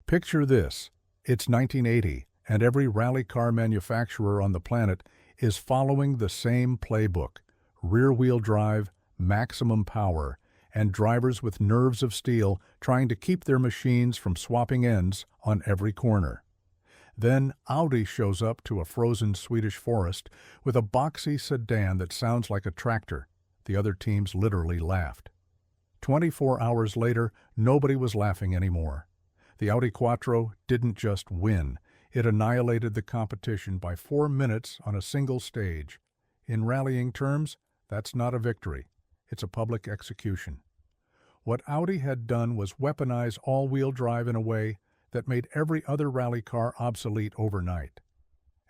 Picture this. It's 1980, and every rally car manufacturer on the planet is following the same playbook: rear-wheel drive, maximum power, and drivers with nerves of steel trying to keep their machines from swapping ends on every corner. Then Audi shows up to a frozen Swedish forest with a boxy sedan that sounds like a tractor. The other teams literally laughed. 24 hours later, nobody was laughing anymore. The Audi Quattro didn't just win, it annihilated the competition by 4 minutes on a single stage. In rallying terms, that's not a victory, it's a public execution. What Audi had done was weaponize all-wheel drive in a way that made every other rally car obsolete overnight.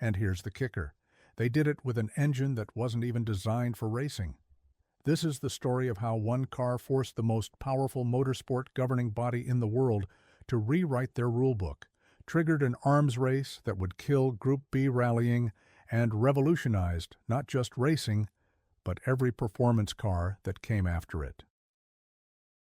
And here's the kicker. They did it with an engine that wasn't even designed for racing. This is the story of how one car forced the most powerful motorsport governing body in the world to rewrite their rulebook, triggered an arms race that would kill Group B rallying, and revolutionized not just racing, but every performance car that came after it.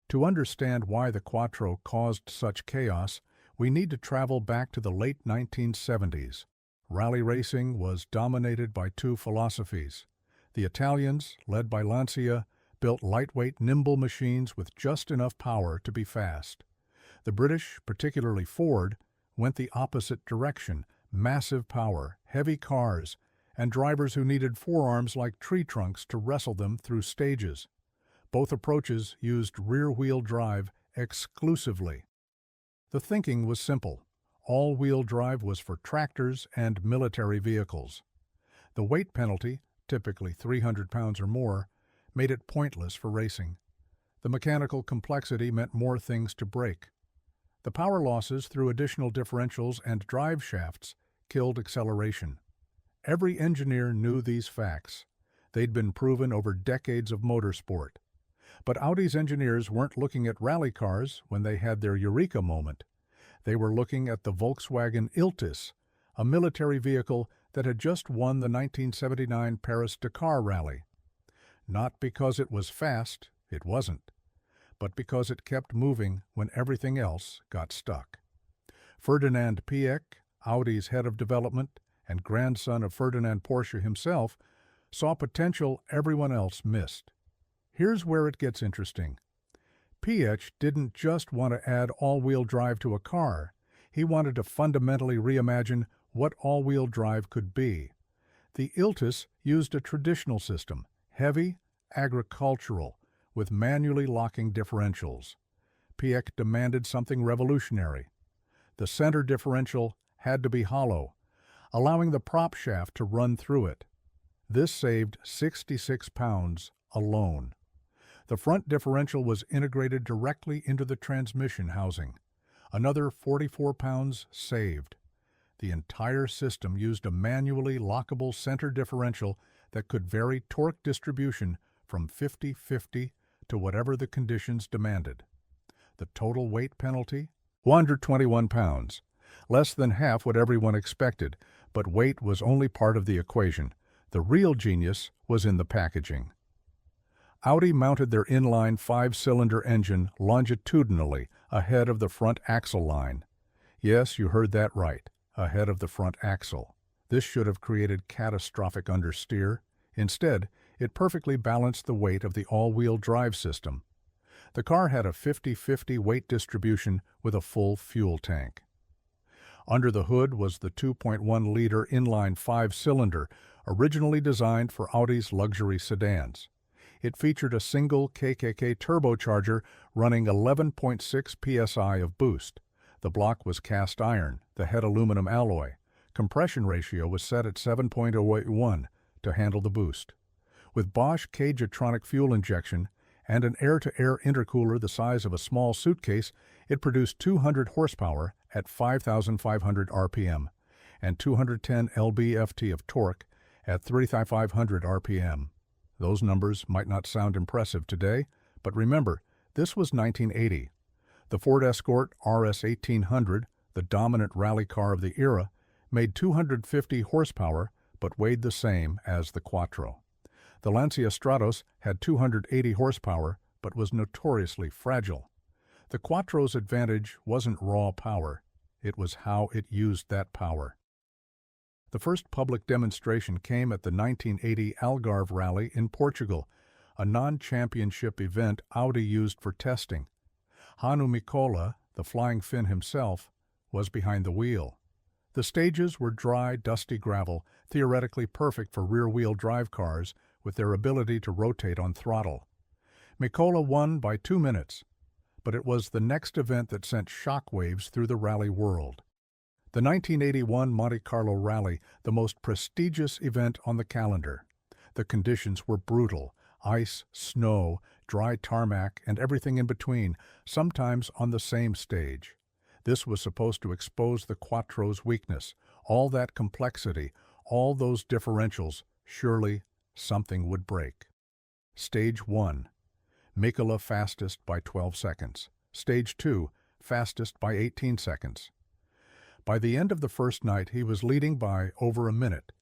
To understand why the Quattro caused such chaos, we need to travel back to the late 1970s. Rally racing was dominated by two philosophies. The Italians, led by Lancia, built lightweight, nimble machines with just enough power to be fast. The British, particularly Ford, went the opposite direction: massive power, heavy cars, and drivers who needed forearms like tree trunks to wrestle them through stages. Both approaches used rear-wheel drive exclusively. The thinking was simple. All-wheel drive was for tractors and military vehicles. The weight penalty, typically 300 pounds or more, made it pointless for racing. The mechanical complexity meant more things to break. The power losses through additional differentials and drive shafts killed acceleration. Every engineer knew these facts. They'd been proven over decades of motorsport. But Audi's engineers weren't looking at rally cars when they had their eureka moment. They were looking at the Volkswagen Iltis, a military vehicle that had just won the 1979 Paris-Dakar rally. Not because it was fast, it wasn't, but because it kept moving when everything else got stuck. Ferdinand Piëch, Audi's head of development and grandson of Ferdinand Porsche himself, saw potential everyone else missed. Here's where it gets interesting. Piëch didn't just want to add all-wheel drive to a car. He wanted to fundamentally reimagine what all-wheel drive could be. The Iltis used a traditional system, heavy, agricultural, with manually locking differentials. Piëch demanded something revolutionary. The center differential had to be hollow, allowing the prop shaft to run through it. This saved 66 pounds alone. The front differential was integrated directly into the transmission housing. Another 44 pounds saved. The entire system used a manually lockable center differential that could vary torque distribution from 50-50 to whatever the conditions demanded. The total weight penalty? 121 pounds. Less than half what everyone expected, but weight was only part of the equation. The real genius was in the packaging. Audi mounted their inline 5-cylinder engine longitudinally ahead of the front axle line. Yes, you heard that right, ahead of the front axle. This should have created catastrophic understeer. Instead, it perfectly balanced the weight of the all-wheel drive system. The car had a 50-50 weight distribution with a full fuel tank. Under the hood was the 2.1-liter inline 5-cylinder, originally designed for Audi's luxury sedans. It featured a single KKK turbocharger running 11.6 psi of boost. The block was cast iron, the head aluminum alloy. Compression ratio was set at 7.081 to handle the boost. With Bosch Cagetronic fuel injection and an air-to-air intercooler the size of a small suitcase, it produced 200 horsepower at 5,500 RPM and 210 lb-ft of torque at 3,500 RPM. Those numbers might not sound impressive today, but remember, this was 1980. The Ford Escort RS 1800, the dominant rally car of the era, made 250 horsepower but weighed the same as the Quattro. The Lancia Stratos had 280 horsepower but was notoriously fragile. The Quattro's advantage wasn't raw power, It was how it used that power. The first public demonstration came at the 1980 Algarve Rally in Portugal, a non-championship event Audi used for testing. Hannu Mikkola, the Flying Finn himself, was behind the wheel. The stages were dry, dusty gravel, theoretically perfect for rear-wheel drive cars with their ability to rotate on throttle. Mikkola won by 2 minutes, but it was the next event that sent shockwaves through the rally world. The 1981 Monte Carlo Rally, the most prestigious event on the calendar. The conditions were brutal: ice, snow, dry tarmac, and everything in between, sometimes on the same stage. This was supposed to expose the Quattro's weakness, all that complexity, all those differentials. Surely something would break. Stage 1. Mikkola fastest by 12 seconds. Stage 2. Fastest by 18 seconds. By the end of the first night, he was leading by over a minute.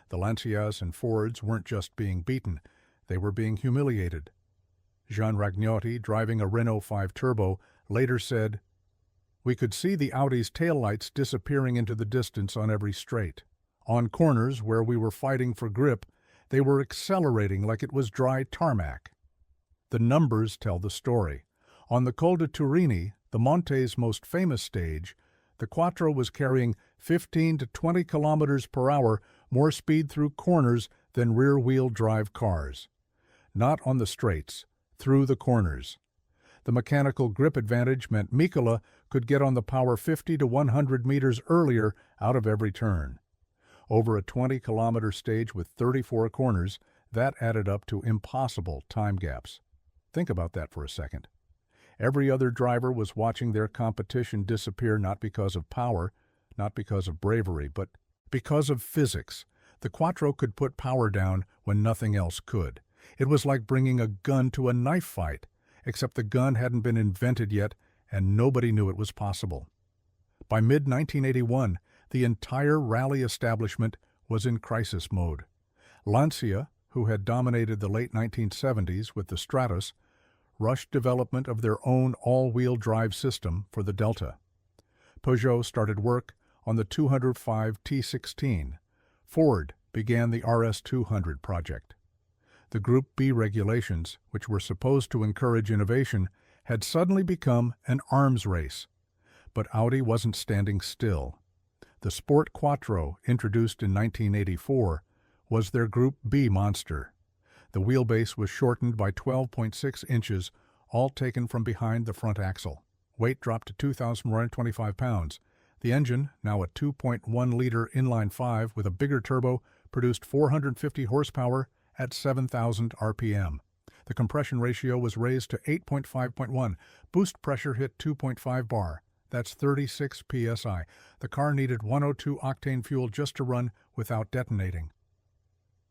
The Lancias and Fords weren't just being beaten, they were being humiliated. Jean Ragnotti, driving a Renault 5 Turbo, later said, "We could see the Audi's taillights disappearing into the distance on every straight. On corners where we were fighting for grip, they were accelerating like it was dry tarmac." The numbers tell the story. On the Col de Turini, the Monte's most famous stage, the Quattro was carrying 15 to 20 kilometers per hour more speed through corners than rear-wheel drive cars. Not on the straights, through the corners. The mechanical grip advantage meant Mikkola could get on the power 50 to 100 meters earlier out of every turn. Over a 20-kilometer stage with 34 corners, that added up to impossible time gaps. Think about that for a second. Every other driver was watching their competition disappear, not because of power, not because of bravery, but because of physics. The Quattro could put power down when nothing else could. It was like bringing a gun to a knife fight, except the gun hadn't been invented yet and nobody knew it was possible. By mid-1981, the entire rally establishment was in crisis mode. Lancia, who had dominated the late 1970s with the Stratos, rushed development of their own all-wheel drive system for the Delta. Peugeot started work on the 205 T16. Ford began the RS200 project. The Group B regulations, which were supposed to encourage innovation, had suddenly become an arms race. But Audi wasn't standing still. The Sport Quattro, introduced in 1984, was their Group B monster. The wheelbase was shortened by 12.6 inches, all taken from behind the front axle. Weight dropped to 2,125 pounds. The engine, now a 2.1-liter inline-5 with a bigger turbo, produced 450 horsepower at 7,000 RPM. The compression ratio was raised to 8.5.1. Boost pressure hit 2.5 bar. That's 36 psi. The car needed 102 octane fuel just to run without detonating.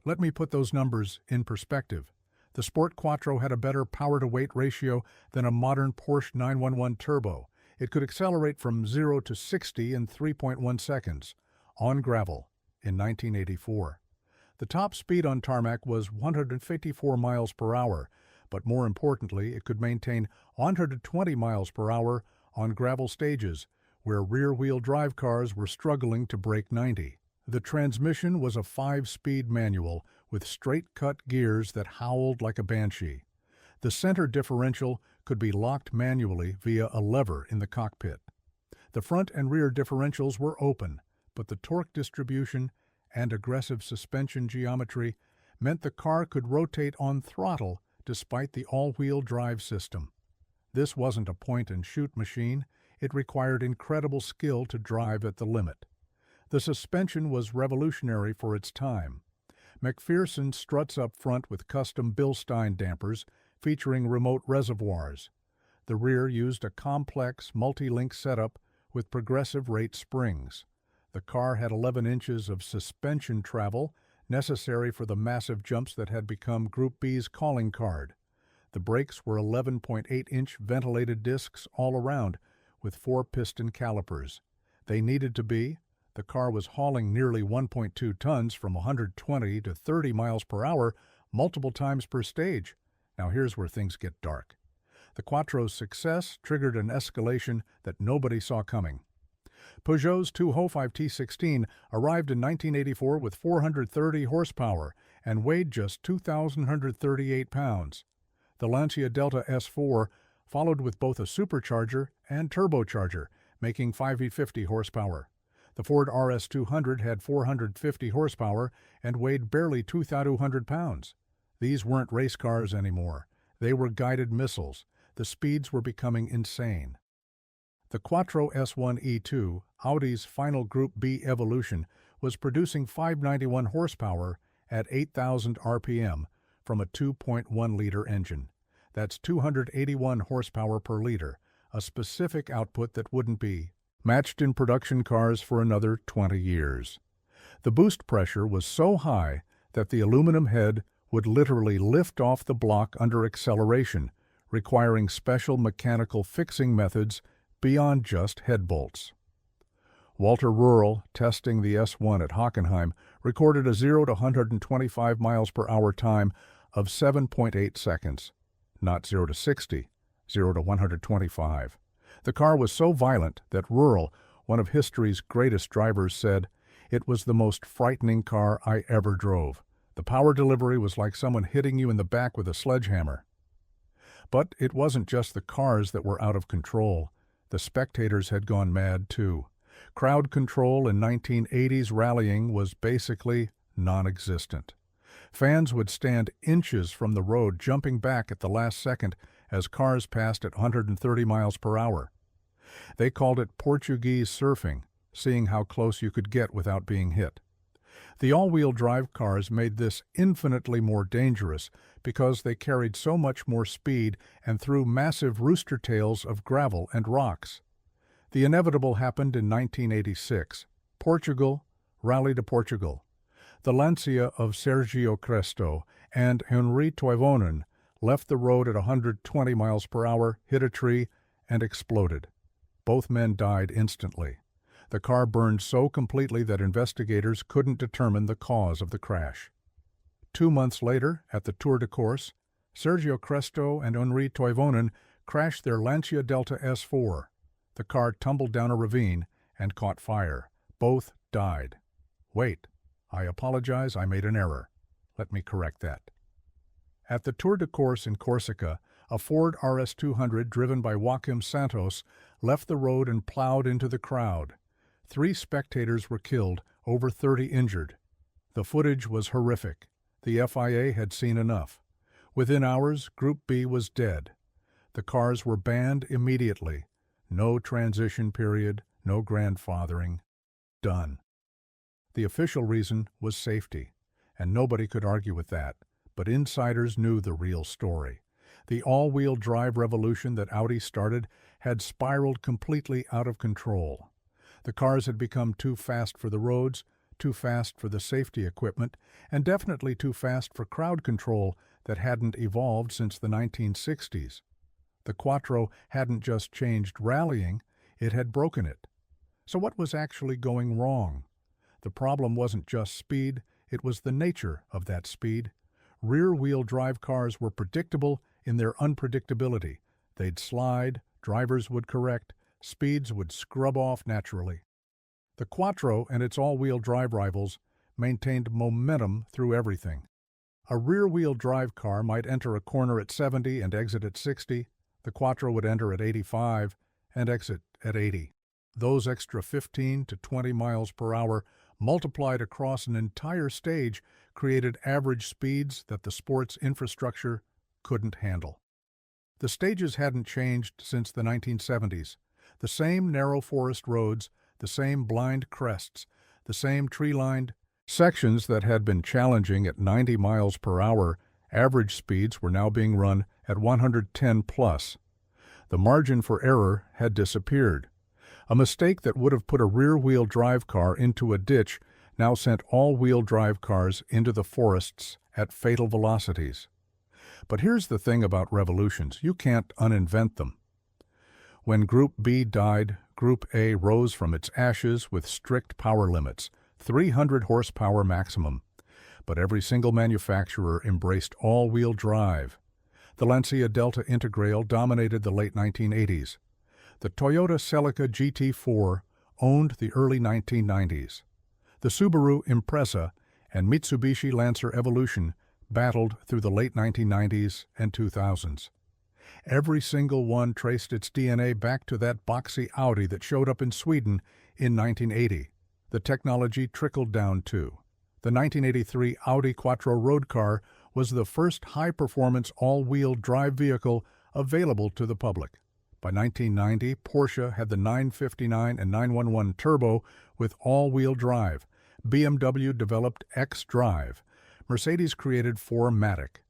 Let me put those numbers in perspective. The Sport Quattro had a better power-to-weight ratio than a modern Porsche 911 Turbo. It could accelerate from 0 to 60 in 3.1 seconds, on gravel, in 1984. The top speed on tarmac was 154 miles per hour, but more importantly, it could maintain 120 miles per hour on gravel stages, where rear-wheel drive cars were struggling to break 90. The transmission was a 5-speed manual with straight-cut gears that howled like a banshee. The center differential could be locked manually via a lever in the cockpit. The front and rear differentials were open, but the torque distribution and aggressive suspension geometry meant the car could rotate on throttle despite the all-wheel drive system. This wasn't a point-and-shoot machine. It required incredible skill to drive at the limit. The suspension was revolutionary for its time. McPherson struts up front with custom Bilstein dampers featuring remote reservoirs. The rear used a complex multi-link setup with progressive rate springs. The car had 11 inches of suspension travel, necessary for the massive jumps that had become Group B's calling card. The brakes were 11.8-inch ventilated discs all around, with 4-piston calipers. They needed to be. The car was hauling nearly 1.2 tons from 120 to 30 miles per hour, multiple times per stage. Now here's where things get dark. The Quattro's success triggered an escalation that nobody saw coming. Peugeot's 205 T16 arrived in 1984 with 430 horsepower and weighed just 2,138 pounds. The Lancia Delta S4 followed with both a supercharger and turbocharger, making 550 horsepower. The Ford RS200 had 450 horsepower and weighed barely 2,200 pounds. These weren't race cars anymore. They were guided missiles. The speeds were becoming insane. The Quattro S1E2, Audi's final Group B evolution, was producing 591 horsepower at 8,000 RPM from a 2.1-liter engine. That's 281 horsepower per liter, a specific output that wouldn't be matched in production cars for another 20 years. The boost pressure was so high that the aluminum head would literally lift off the block under acceleration, requiring special mechanical fixing methods beyond just head bolts. Walter Rural, testing the S1 at Hockenheim, recorded a 0 to 125 miles per hour time of 7.8 seconds. Not 0 to 60, 0 to 125. The car was so violent that Rural, one of history's greatest drivers, said, "It was the most frightening car I ever drove. The power delivery was like someone hitting you in the back with a sledgehammer." But it wasn't just the cars that were out of control. The spectators had gone mad too. Crowd control in 1980s rallying was basically non-existent. Fans would stand inches from the road, jumping back at the last second as cars passed at 130 miles per hour. They called it Portuguese surfing, seeing how close you could get without being hit. The all-wheel drive cars made this infinitely more dangerous because they carried so much more speed and threw massive rooster tails of gravel and rocks. The inevitable happened in 1986. Portugal, Rally to Portugal. The Lancia of Sergio Cresto and Henri Toivonen left the road at 120 miles per hour, hit a tree, and exploded. Both men died instantly. The car burned so completely that investigators couldn't determine the cause of the crash. 2 months later, at the Tour de Corse, Sergio Cresto and Henri Toivonen crashed their Lancia Delta S4. The car tumbled down a ravine and caught fire. Both died. Wait, I apologize, I made an error. Let me correct that. At the Tour de Corse in Corsica, a Ford RS200 driven by Joaquim Santos left the road and plowed into the crowd. 3 spectators were killed, over 30 injured. The footage was horrific. The FIA had seen enough. Within hours, Group B was dead. The cars were banned immediately. No transition period, no grandfathering. Done. The official reason was safety, and nobody could argue with that, but insiders knew the real story. The all-wheel drive revolution that Audi started had spiraled completely out of control. The cars had become too fast for the roads, too fast for the safety equipment, and definitely too fast for crowd control that hadn't evolved since the 1960s. The Quattro hadn't just changed rallying, it had broken it. So what was actually going wrong? The problem wasn't just speed, it was the nature of that speed. Rear-wheel drive cars were predictable in their unpredictability. They'd slide, drivers would correct, speeds would scrub off naturally. The Quattro and its all-wheel drive rivals maintained momentum through everything. A rear-wheel drive car might enter a corner at 70 and exit at 60. The Quattro would enter at 85 and exit at 80. Those extra 15 to 20 miles per hour multiplied across an entire stage created average speeds that the sport's infrastructure couldn't handle. The stages hadn't changed since the 1970s. The same narrow forest roads, the same blind crests, the same tree-lined sections that had been challenging at 90 miles per hour, average speeds were now being run at 110 plus. The margin for error had disappeared. A mistake that would have put a rear-wheel drive car into a ditch now sent all-wheel drive cars into the forests at fatal velocities. But here's the thing about revolutions, you can't uninvent them. When Group B died, Group A rose from its ashes with strict power limits, 300 horsepower maximum. But every single manufacturer embraced all-wheel drive. The Lancia Delta Integrale dominated the late 1980s. The Toyota Celica GT4 owned the early 1990s. The Subaru Impreza and Mitsubishi Lancer Evolution battled through the late 1990s and 2000s. Every single one traced its DNA back to that boxy Audi that showed up in Sweden in 1980. The technology trickled down too. The 1983 Audi Quattro road car was the first high-performance all-wheel drive vehicle available to the public. By 1990, Porsche had the 959 and 911 Turbo with all-wheel drive. BMW developed X-Drive. Mercedes created 4MATIC.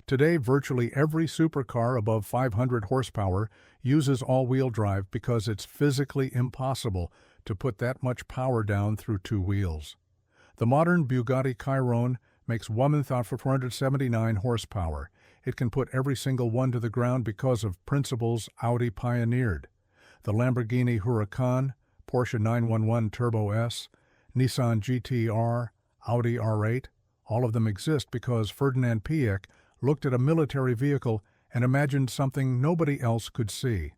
Today, virtually every supercar above 500 horsepower uses all-wheel drive because it's physically impossible to put that much power down through two wheels. The modern Bugatti Chiron makes 1,479 horsepower. It can put every single one to the ground because of principles Audi pioneered. The Lamborghini Huracan, Porsche 911 Turbo S, Nissan GT-R, Audi R8, all of them exist because Ferdinand Piëch looked at a military vehicle and imagined something nobody else could see.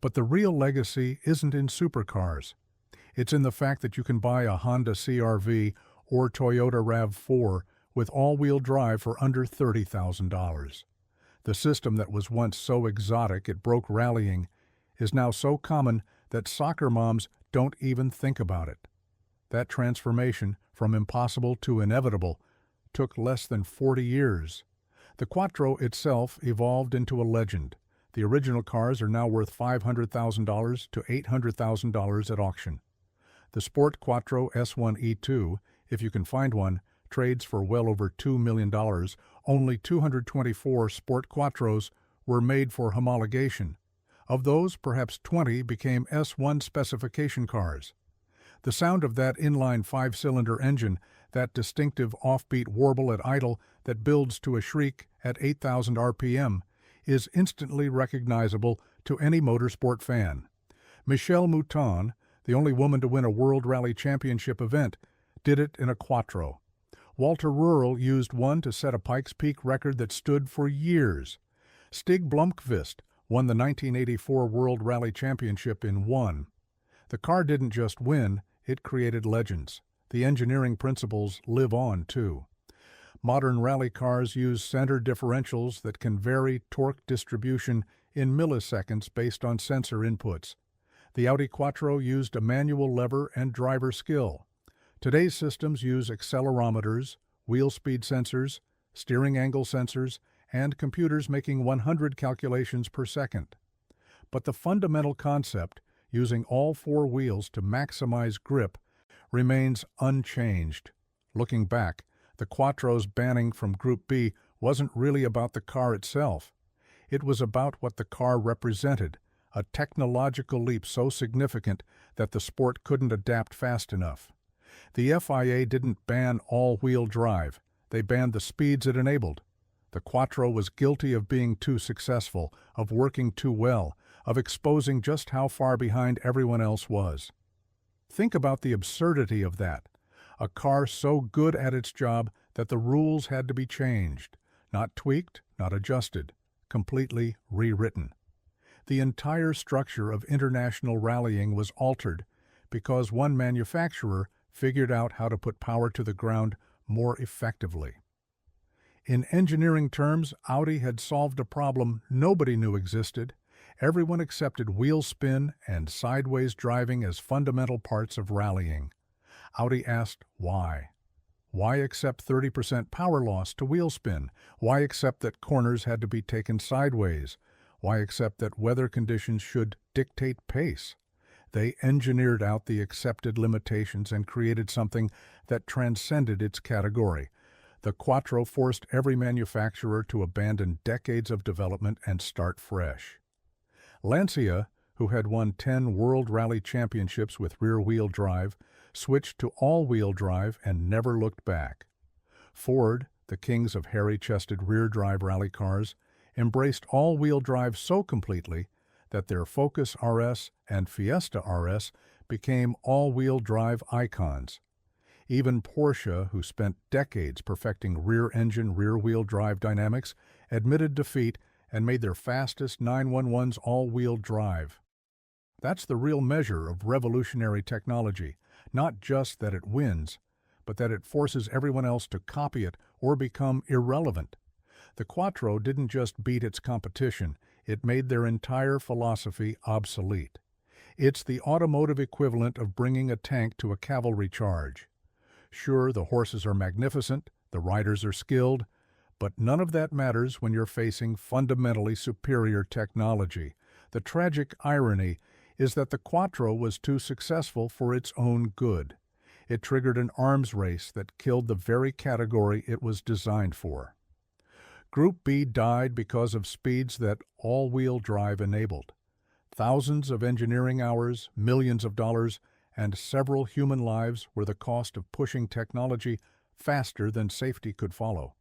But the real legacy isn't in supercars. It's in the fact that you can buy a Honda CR-V or Toyota RAV4 with all-wheel drive for under $30,000. The system that was once so exotic it broke rallying is now so common that soccer moms don't even think about it. That transformation from impossible to inevitable took less than 40 years. The Quattro itself evolved into a legend. The original cars are now worth $500,000 to $800,000 at auction. The Sport Quattro S1E2, if you can find one, trades for well over $2 million. Only 224 Sport Quattros were made for homologation. Of those, perhaps 20 became S1 specification cars. The sound of that inline five-cylinder engine, that distinctive offbeat warble at idle that builds to a shriek at 8,000 RPM, is instantly recognizable to any motorsport fan. Michèle Mouton, the only woman to win a World Rally Championship event, did it in a Quattro. Walter Röhrl used one to set a Pikes Peak record that stood for years. Stig Blomqvist won the 1984 World Rally Championship in one. The car didn't just win, it created legends. The engineering principles live on, too. Modern rally cars use center differentials that can vary torque distribution in milliseconds based on sensor inputs. The Audi Quattro used a manual lever and driver skill. Today's systems use accelerometers, wheel speed sensors, steering angle sensors, and computers making 100 calculations per second. But the fundamental concept, using all four wheels to maximize grip, remains unchanged. Looking back, the Quattro's banning from Group B wasn't really about the car itself. It was about what the car represented, a technological leap so significant that the sport couldn't adapt fast enough. The FIA didn't ban all-wheel drive. They banned the speeds it enabled. The Quattro was guilty of being too successful, of working too well, of exposing just how far behind everyone else was. Think about the absurdity of that. A car so good at its job that the rules had to be changed. Not tweaked, not adjusted. Completely rewritten. The entire structure of international rallying was altered because one manufacturer figured out how to put power to the ground more effectively. In engineering terms, Audi had solved a problem nobody knew existed. Everyone accepted wheel spin and sideways driving as fundamental parts of rallying. Audi asked why. Why accept 30% power loss to wheel spin? Why accept that corners had to be taken sideways? Why accept that weather conditions should dictate pace? They engineered out the accepted limitations and created something that transcended its category. The Quattro forced every manufacturer to abandon decades of development and start fresh. Lancia, who had won 10 World Rally Championships with rear-wheel drive, switched to all-wheel drive and never looked back. Ford, the kings of hairy-chested rear-drive rally cars, embraced all-wheel drive so completely that their Focus RS and Fiesta RS became all-wheel drive icons. Even Porsche, who spent decades perfecting rear-engine, rear-wheel drive dynamics, admitted defeat and made their fastest 911s all-wheel drive. That's the real measure of revolutionary technology, not just that it wins, but that it forces everyone else to copy it or become irrelevant. The Quattro didn't just beat its competition, it made their entire philosophy obsolete. It's the automotive equivalent of bringing a tank to a cavalry charge. Sure, the horses are magnificent, the riders are skilled, but none of that matters when you're facing fundamentally superior technology. The tragic irony is that the Quattro was too successful for its own good. It triggered an arms race that killed the very category it was designed for. Group B died because of speeds that all-wheel drive enabled. Thousands of engineering hours, millions of dollars, and several human lives were the cost of pushing technology faster than safety could follow.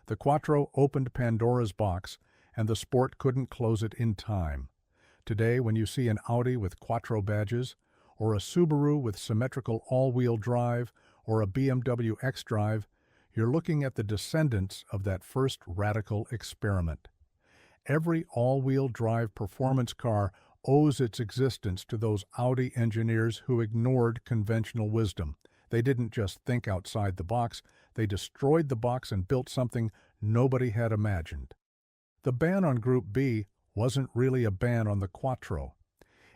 The Quattro opened Pandora's box, and the sport couldn't close it in time. Today, when you see an Audi with Quattro badges, or a Subaru with symmetrical all-wheel drive, or a BMW X-Drive, you're looking at the descendants of that first radical experiment. Every all-wheel drive performance car owes its existence to those Audi engineers who ignored conventional wisdom. They didn't just think outside the box, they destroyed the box and built something nobody had imagined. The ban on Group B wasn't really a ban on the Quattro.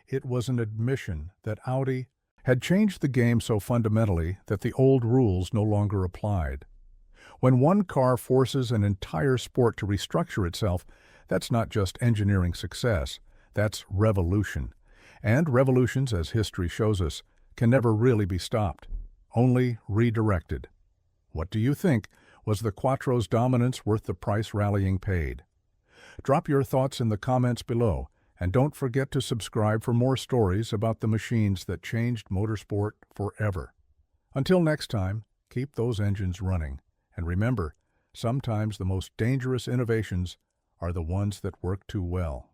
It was an admission that Audi had changed the game so fundamentally that the old rules no longer applied. When one car forces an entire sport to restructure itself, that's not just engineering success, that's revolution. And revolutions, as history shows us, can never really be stopped, only redirected. What do you think? Was the Quattro's dominance worth the price rallying paid? Drop your thoughts in the comments below, and don't forget to subscribe for more stories about the machines that changed motorsport forever. Until next time, keep those engines running. And remember, sometimes the most dangerous innovations are the ones that work too well.